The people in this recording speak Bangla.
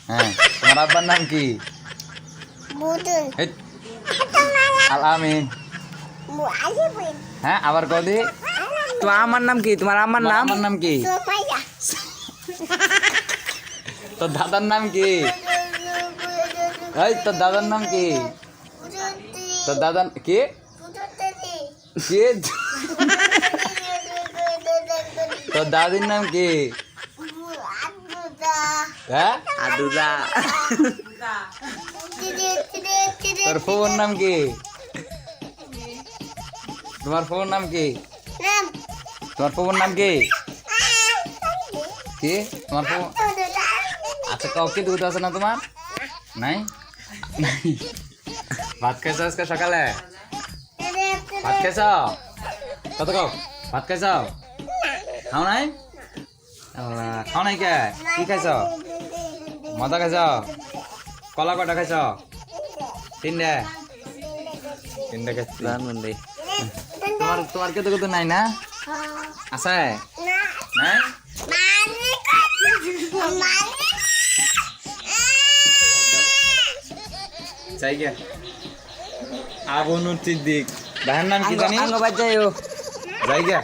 হ্যাঁ তোমার আব্বার নাম কি? হেৎ, আল আমিন। হ্যাঁ আবার কদি? তোমার আমার নাম কি? তোমার আমার নাম? আমার নাম কি? তোর দাদার নাম কি? এই তোর দাদার নাম কি? তোর দাদার কি? কে? তোর দাদির নাম কি? হ্যাঁ আদুরা। তোর ফোন নাম কি? তোমার ফোন নাম কি? তোমার ফোন নাম কি? কি তোমার ফোন? আচ্ছা কাউকে দুধ আছে না তোমার? নাই নাই। ভাত খাইছো আজকে সকালে? ভাত খাইছ? কত কাও ভাত খাইছ? খাও নাই? খাও নাই কে? কি খাইছ? মজা খাইছ? কলা কটা খাইছ? তিনটে তিনটে খাইছি। ধানমন্ডি। তোমার তোমার কেতো কেতো নাই না? আছে নাই? যাই গে আবনুর সিদ্দিক ভাইয়ের নাম কি জানি? আঙ্গ বাজ যাইও। যাই গে